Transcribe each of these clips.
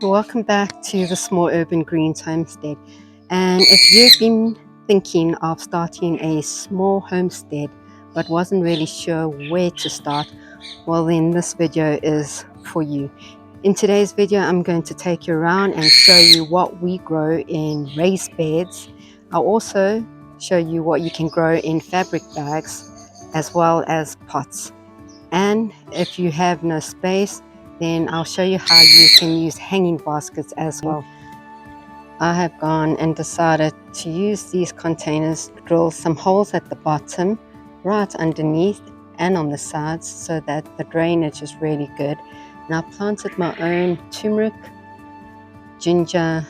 Welcome back to the Small Urban Greens Homestead. And if you've been thinking of starting a small homestead but wasn't really sure where to start, well then this video is for you. In today's video I'm going to take you around and show you what we grow in raised beds. I'll also show you what you can grow in fabric bags as well as pots. And if you have no space, then I'll show you how you can use hanging baskets as well. I have gone and decided to use these containers to drill some holes at the bottom, right underneath and on the sides, so that the drainage is really good. And I planted my own turmeric, ginger,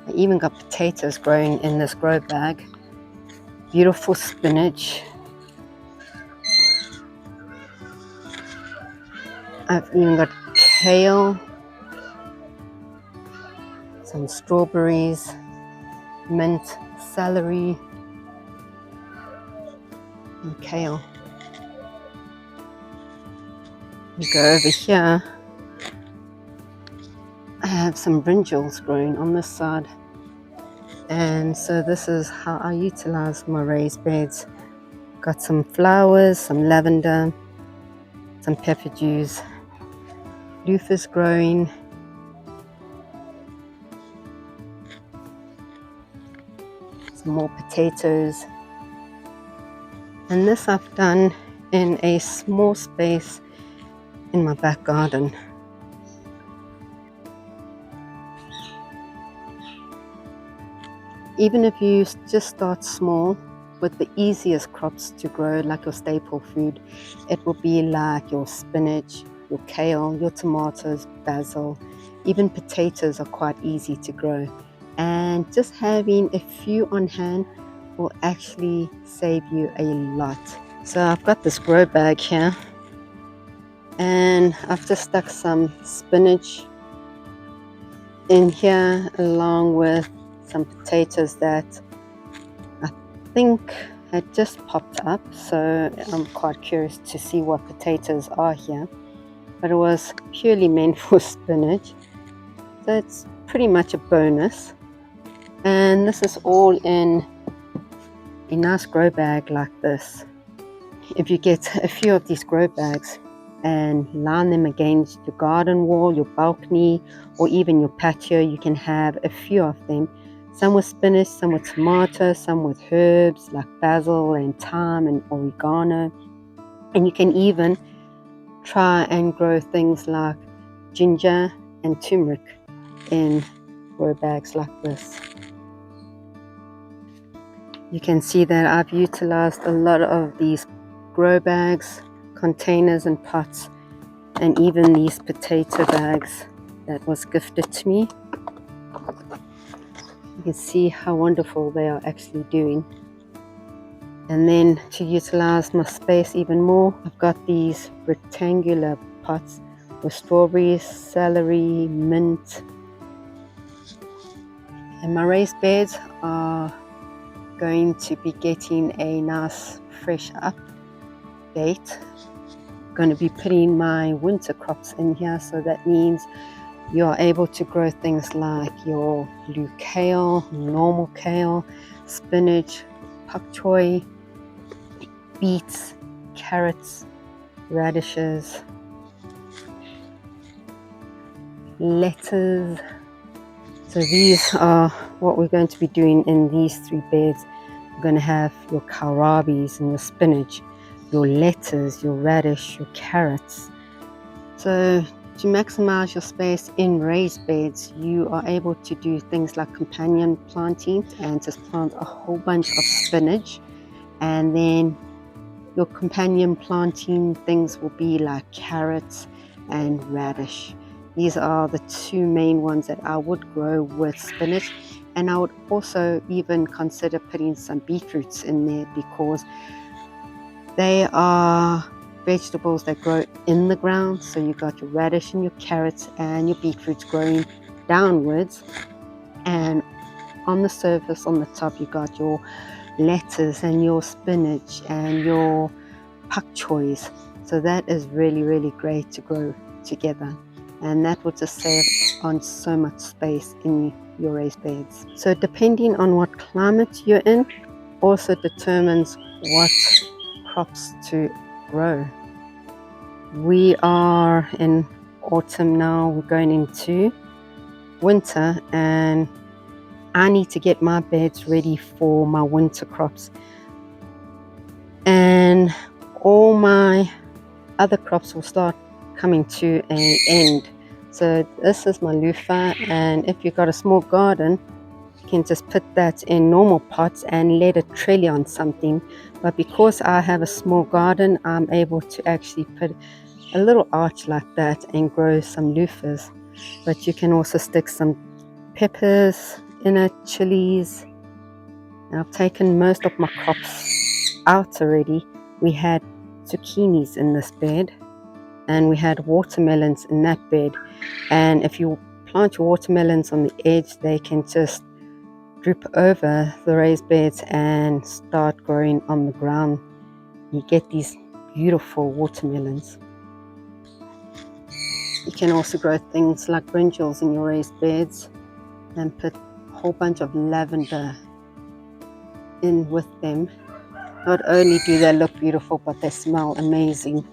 I even got potatoes growing in this grow bag, beautiful spinach. I've even got kale, some strawberries, mint, celery, and kale. We go over here. I have some brinjals growing on this side. And so this is how I utilize my raised beds. Got some flowers, some lavender, some pepper dews, loofahs growing, some more potatoes. And this I've done in a small space in my back garden. Even if you just start small with the easiest crops to grow, like your staple food, it will be like your spinach, your kale, your tomatoes, basil, even potatoes are quite easy to grow. And just having a few on hand will actually save you a lot. So I've got this grow bag here and I've just stuck some spinach in here along with some potatoes that I think had just popped up, so I'm quite curious to see what potatoes are here. But it was purely meant for spinach, so it's pretty much a bonus. And this is all in a nice grow bag like this. If you get a few of these grow bags and line them against your garden wall, your balcony, or even your patio, you can have a few of them. Some with spinach, some with tomato, some with herbs like basil and thyme and oregano. And you can even try and grow things like ginger and turmeric in grow bags like this. You can see that I've utilized a lot of these grow bags, containers and pots, and even these potato bags that was gifted to me. You can see how wonderful they are actually doing. And then to utilize my space even more, I've got these rectangular pots with strawberries, celery, mint. And my raised beds are going to be getting a nice fresh update. I'm going to be putting my winter crops in here, so that means you are able to grow things like your blue kale, normal kale, spinach, pak choi, beets, carrots, radishes, lettuce. So these are what we're going to be doing in these 3 beds. We're going to have your kohlrabis and your spinach, your lettuce, your radish, your carrots. So to maximize your space in raised beds, you are able to do things like companion planting and just plant a whole bunch of spinach. And then your companion planting things will be like carrots and radish. These are the 2 main ones that I would grow with spinach. And I would also even consider putting some beetroots in there, because they are vegetables that grow in the ground. So you got your radish and your carrots and your beetroots growing downwards, and on the surface on the top you got your lettuce and your spinach and your pak choys. So that is really, really great to grow together, and that would just save on so much space in your raised beds. So depending on what climate you're in also determines what crops to grow. We are in autumn now, we're going into winter, and I need to get my beds ready for my winter crops. And all my other crops will start coming to an end. So this is my loofah, and if you've got a small garden, you can just put that in normal pots and let it trellis on something. But because I have a small garden, I'm able to actually put a little arch like that and grow some loofahs. But you can also stick some peppers in it, chilies. And I've taken most of my crops out already. We had zucchinis in this bed, and we had watermelons in that bed. And if you plant your watermelons on the edge, they can just drip over the raised beds and start growing on the ground. You get these beautiful watermelons. You can also grow things like brinjals in your raised beds and put a whole bunch of lavender in with them. Not only do they look beautiful, but they smell amazing.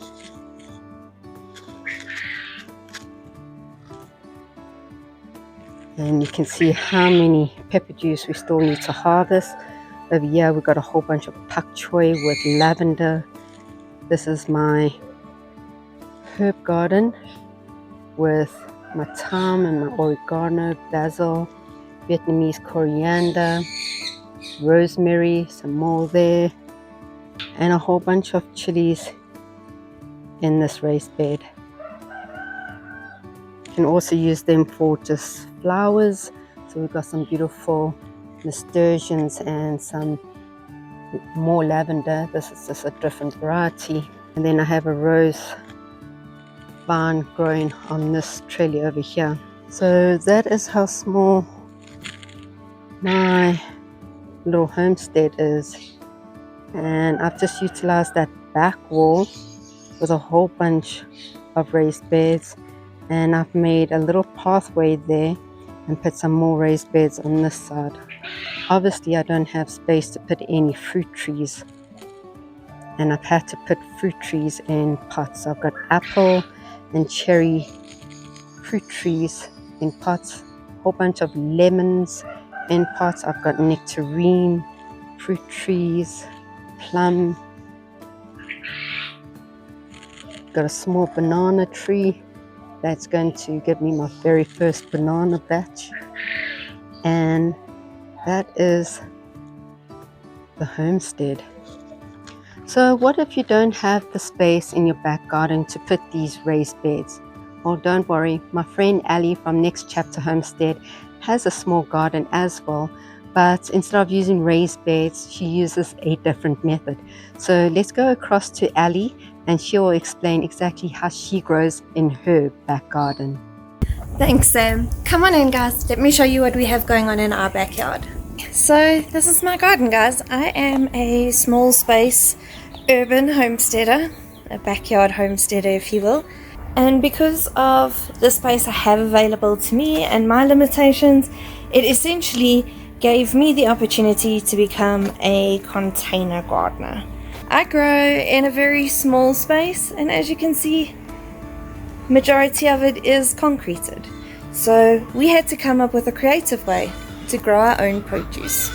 And you can see how many pepper juice we still need to harvest. Over here we've got a whole bunch of pak choy with lavender. This is my herb garden with my thyme and my oregano, basil, Vietnamese coriander, rosemary, some more there, and a whole bunch of chilies in this raised bed. You can also use them for just flowers. So we've got some beautiful nasturtiums and some more lavender. This is just a different variety. And then I have a rose vine growing on this trellis over here. So that is how small my little homestead is. And I've just utilized that back wall with a whole bunch of raised beds, and I've made a little pathway there and put some more raised beds on this side. Obviously I don't have space to put any fruit trees, and I've had to put fruit trees in pots. I've got apple and cherry fruit trees in pots, a whole bunch of lemons in pots. I've got nectarine fruit trees, plum, got a small banana tree that's going to give me my very first banana batch. And that is the homestead. So what if you don't have the space in your back garden to put these raised beds? Well, don't worry, my friend Ali from Next Chapter Homestead has a small garden as well, but instead of using raised beds, she uses a different method. So let's go across to Ali and she will explain exactly how she grows in her back garden. Thanks, Sam. Come on in, guys. Let me show you what we have going on in our backyard. So this is my garden, guys. I am a small space urban homesteader, a backyard homesteader if you will. And because of the space I have available to me and my limitations, it essentially gave me the opportunity to become a container gardener. I grow in a very small space, and as you can see, majority of it is concreted. So we had to come up with a creative way to grow our own produce.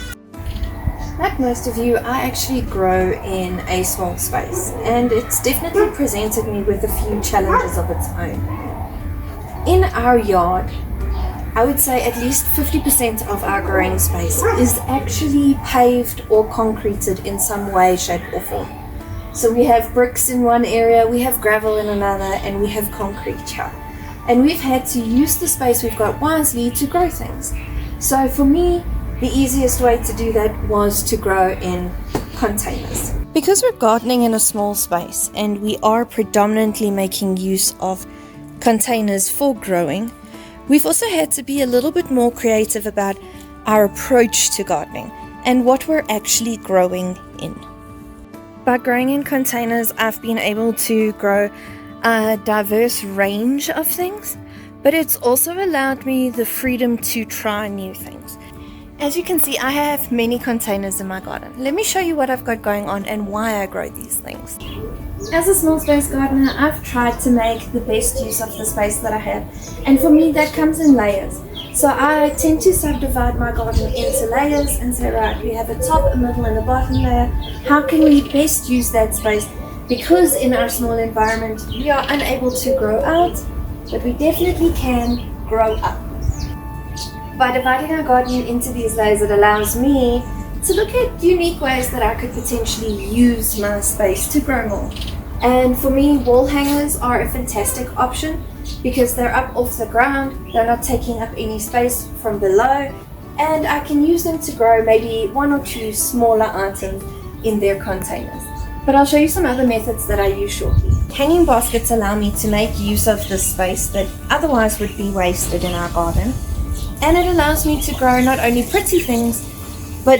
Like most of you, I actually grow in a small space, and it's definitely presented me with a few challenges of its own. In our yard, I would say at least 50% of our growing space is actually paved or concreted in some way, shape or form. So we have bricks in one area, we have gravel in another, and we have concrete here. And we've had to use the space we've got wisely to grow things. So for me, the easiest way to do that was to grow in containers. Because we're gardening in a small space and we are predominantly making use of containers for growing, we've also had to be a little bit more creative about our approach to gardening and what we're actually growing in. By growing in containers, I've been able to grow a diverse range of things, but it's also allowed me the freedom to try new things. As you can see, I have many containers in my garden. Let me show you what I've got going on and why I grow these things. As a small space gardener, I've tried to make the best use of the space that I have, and for me that comes in layers. So I tend to subdivide my garden into layers and say, right, we have a top, a middle and a bottom layer. How can we best use that space? Because in our small environment we are unable to grow out, but we definitely can grow up. By dividing our garden into these layers, it allows me to look at unique ways that I could potentially use my space to grow more. And for me, wall hangers are a fantastic option because they're up off the ground, they're not taking up any space from below, and I can use them to grow maybe one or two smaller items in their containers. But I'll show you some other methods that I use shortly. Hanging baskets allow me to make use of the space that otherwise would be wasted in our garden, and it allows me to grow not only pretty things, but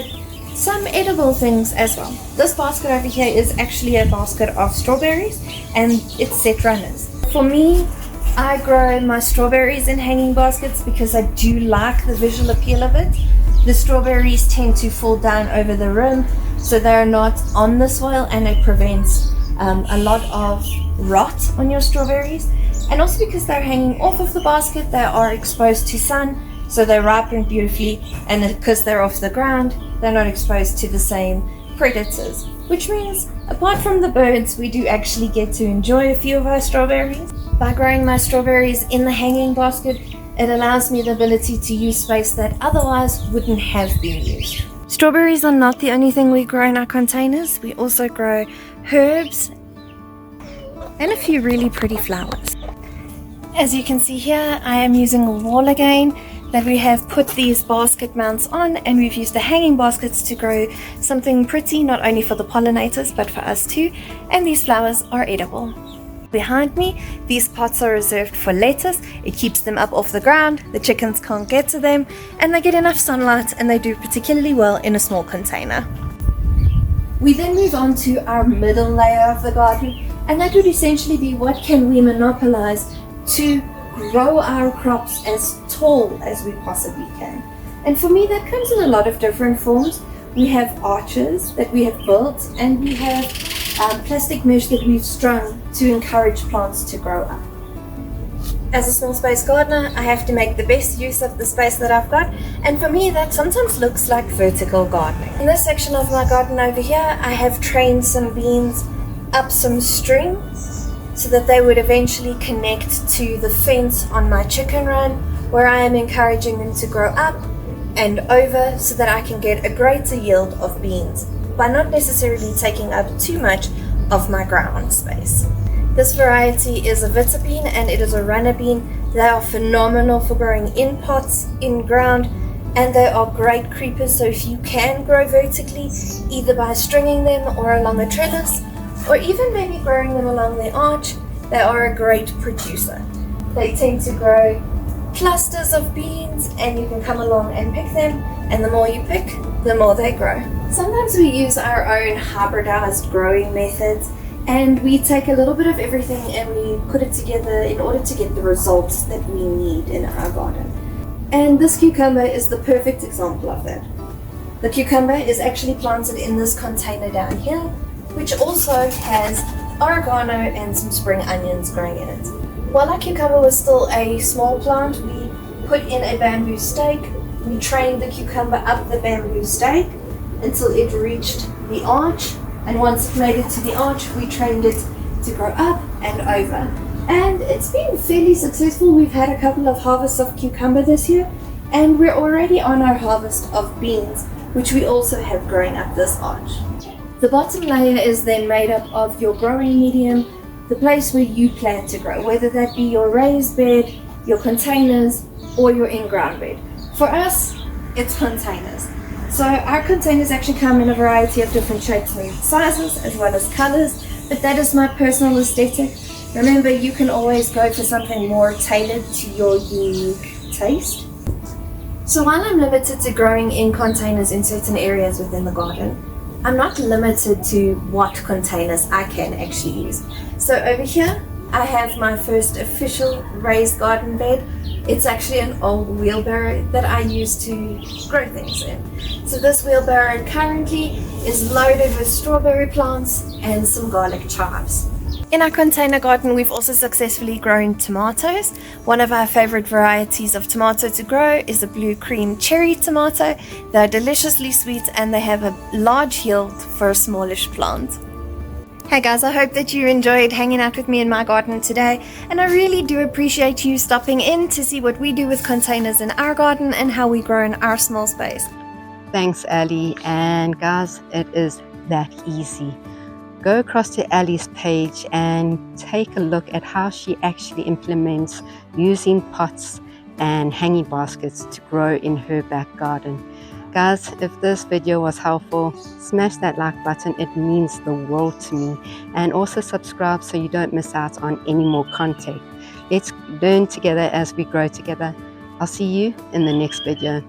some edible things as well. This basket over here is actually a basket of strawberries, and it's set runners. For me, I grow my strawberries in hanging baskets because I do like the visual appeal of it. The strawberries tend to fall down over the rim, so they're not on the soil, and it prevents a lot of rot on your strawberries. And also because they're hanging off of the basket, they are exposed to sun, so they ripen beautifully, and because they're off the ground, they're not exposed to the same predators, which means apart from the birds, we do actually get to enjoy a few of our strawberries. By growing my strawberries in the hanging basket, it allows me the ability to use space that otherwise wouldn't have been used. Strawberries are not the only thing we grow in our containers. We also grow herbs and a few really pretty flowers. As you can see here, I am using a wall again that we have put these basket mounts on, and we've used the hanging baskets to grow something pretty, not only for the pollinators but for us too, and these flowers are edible. Behind me, these pots are reserved for lettuce. It keeps them up off the ground, the chickens can't get to them, and they get enough sunlight, and they do particularly well in a small container. We then move on to our middle layer of the garden, and that would essentially be what can we monopolize to grow our crops as tall as we possibly can. And for me, that comes in a lot of different forms. We have arches that we have built, and we have plastic mesh that we've strung to encourage plants to grow up. As a small space gardener, I have to make the best use of the space that I've got, and for me that sometimes looks like vertical gardening. In this section of my garden over here, I have trained some beans up some string so that they would eventually connect to the fence on my chicken run, where I am encouraging them to grow up and over so that I can get a greater yield of beans by not necessarily taking up too much of my ground space. This variety is a vita bean, and it is a runner bean. They are phenomenal for growing in pots, in ground, and they are great creepers. So if you can grow vertically, either by stringing them or along a trellis, or even maybe growing them along the arch, they are a great producer. They tend to grow clusters of beans, and you can come along and pick them, and the more you pick, the more they grow. Sometimes we use our own hybridized growing methods, and we take a little bit of everything and we put it together in order to get the results that we need in our garden. And this cucumber is the perfect example of that. The cucumber is actually planted in this container down here, which also has oregano and some spring onions growing in it. While our cucumber was still a small plant, we put in a bamboo stake. We trained the cucumber up the bamboo stake until it reached the arch, and once it made it to the arch, we trained it to grow up and over. And it's been fairly successful. We've had a couple of harvests of cucumber this year, and we're already on our harvest of beans, which we also have growing up this arch. The bottom layer is then made up of your growing medium, the place where you plan to grow, whether that be your raised bed, your containers, or your in-ground bed. For us, it's containers. So our containers actually come in a variety of different shapes and sizes, as well as colors, but that is my personal aesthetic. Remember, you can always go for something more tailored to your unique taste. So while I'm limited to growing in containers in certain areas within the garden, I'm not limited to what containers I can actually use. So over here, I have my first official raised garden bed. It's actually an old wheelbarrow that I use to grow things in. So this wheelbarrow currently is loaded with strawberry plants and some garlic chives. In our container garden, we've also successfully grown tomatoes. One of our favorite varieties of tomato to grow is a blue cream cherry tomato. They're deliciously sweet and they have a large yield for a smallish plant. Hey guys, I hope that you enjoyed hanging out with me in my garden today, and I really do appreciate you stopping in to see what we do with containers in our garden and how we grow in our small space. Thanks, Ali. And guys, it is that easy. Go across to Ali's page and take a look at how she actually implements using pots and hanging baskets to grow in her back garden. Guys, if this video was helpful, smash that like button. It means the world to me. And also subscribe so you don't miss out on any more content. Let's learn together as we grow together. I'll see you in the next video.